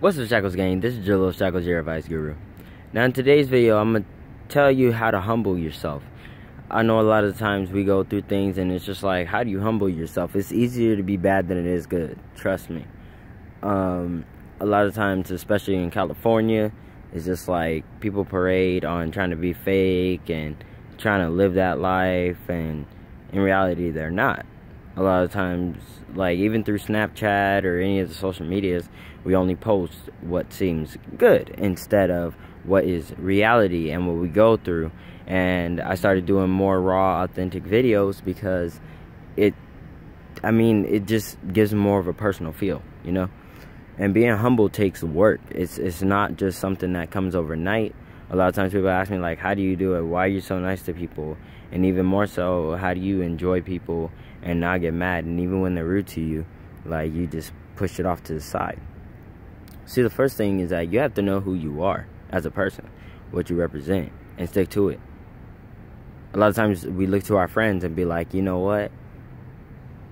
What's up, Shackles gang? This is your little Shackles, your advice guru. Now in today's video, I'm going to tell you how to humble yourself. I know a lot of times we go through things and it's just like, how do you humble yourself? It's easier to be bad than it is good. Trust me. A lot of times, especially in California, it's just like people parade on trying to be fake and trying to live that life, and in reality, they're not. A lot of times, like even through Snapchat or any of the social medias, we only post what seems good instead of what is reality and what we go through. And I started doing more raw, authentic videos because it just gives more of a personal feel, you know? And being humble takes work. It's not just something that comes overnight. A lot of times people ask me, like, how do you do it? Why are you so nice to people? And even more so, how do you enjoy people and not get mad? And even when they're rude to you, like, you just push it off to the side. See, the first thing is that you have to know who you are as a person, what you represent, and stick to it. A lot of times we look to our friends and be like, you know what?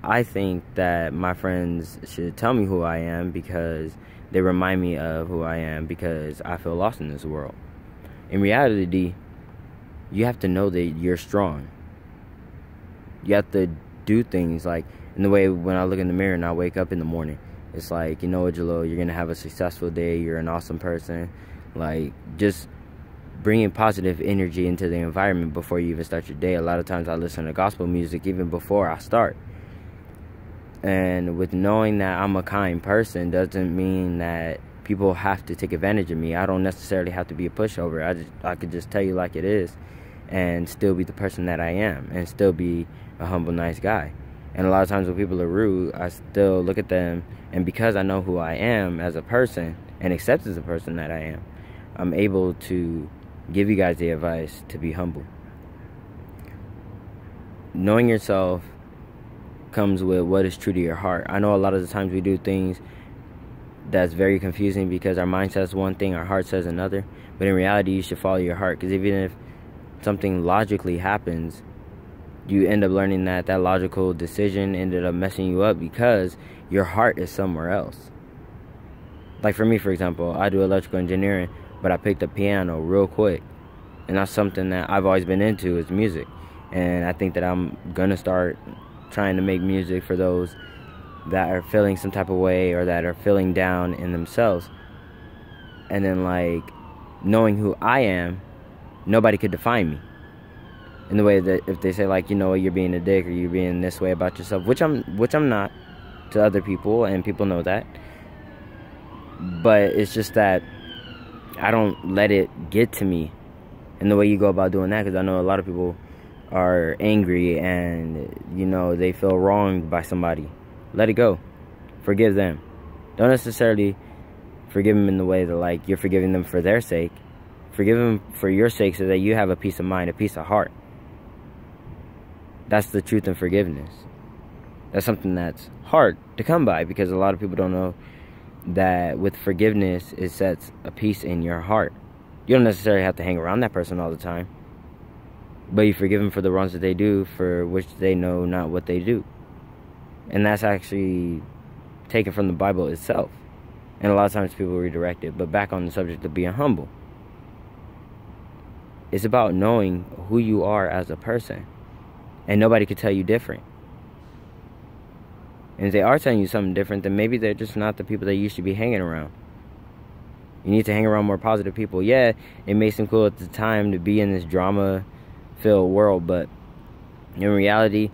I think that my friends should tell me who I am because they remind me of who I am, because I feel lost in this world. In reality, you have to know that you're strong. You have to do things like, in the way when I look in the mirror and I wake up in the morning, it's like, you know what, Jalil, you're going to have a successful day. You're an awesome person. Like, just bringing positive energy into the environment before you even start your day. A lot of times I listen to gospel music even before I start. And with knowing that I'm a kind person doesn't mean that people have to take advantage of me. I don't necessarily have to be a pushover. I could just tell you like it is and still be the person that I am and still be a humble, nice guy. And a lot of times when people are rude, I still look at them, and because I know who I am as a person and accept as a person that I am, I'm able to give you guys the advice to be humble. Knowing yourself comes with what is true to your heart. I know a lot of the times we do things that's very confusing because our mind says one thing, our heart says another. But in reality, you should follow your heart, because even if something logically happens, you end up learning that that logical decision ended up messing you up because your heart is somewhere else. Like for me, for example, I do electrical engineering, but I picked up piano real quick. And that's something that I've always been into, is music. And I think that I'm going to start trying to make music for those that are feeling some type of way or that are feeling down in themselves. And then, like, knowing who I am, nobody could define me. In the way that if they say, like, you know, you're being a dick or you're being this way about yourself, which I'm not to other people, and people know that. But it's just that I don't let it get to me in the way you go about doing that, because I know a lot of people are angry and, you know, they feel wronged by somebody. Let it go. Forgive them. Don't necessarily forgive them in the way that, like, you're forgiving them for their sake. Forgive them for your sake so that you have a peace of mind, a peace of heart. That's the truth in forgiveness. That's something that's hard to come by, because a lot of people don't know that with forgiveness, it sets a peace in your heart. You don't necessarily have to hang around that person all the time, but you forgive them for the wrongs that they do, for which they know not what they do. And that's actually taken from the Bible itself. And a lot of times people redirect it. But back on the subject of being humble, it's about knowing who you are as a person. And nobody could tell you different. And if they are telling you something different, then maybe they're just not the people that you should be hanging around. You need to hang around more positive people. Yeah, it may seem cool at the time to be in this drama-filled world, but in reality,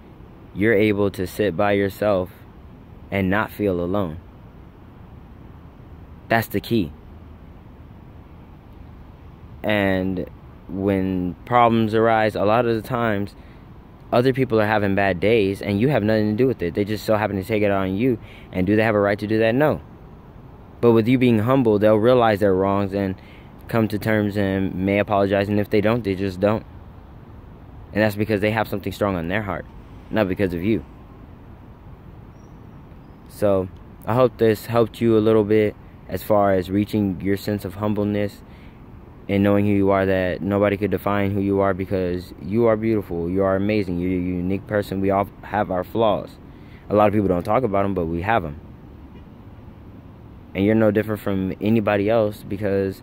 you're able to sit by yourself and not feel alone. That's the key. And when problems arise, a lot of the times, other people are having bad days and you have nothing to do with it. They just so happen to take it on you. And do they have a right to do that? No. But with you being humble, they'll realize their wrongs and come to terms and may apologize. And if they don't, they just don't. And that's because they have something strong on their heart, not because of you. So I hope this helped you a little bit as far as reaching your sense of humbleness and knowing who you are, that nobody could define who you are, because you are beautiful, you are amazing, you're a unique person. We all have our flaws. A lot of people don't talk about them, but we have them. And you're no different from anybody else, because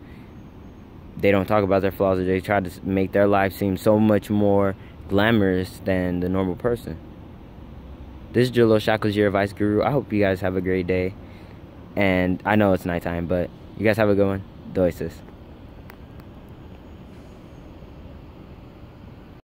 they don't talk about their flaws, or they try to make their life seem so much more glamorous than the normal person. This is Jalil Shackles, your advice guru. I hope you guys have a great day. And I know it's nighttime, but you guys have a good one. Deuces.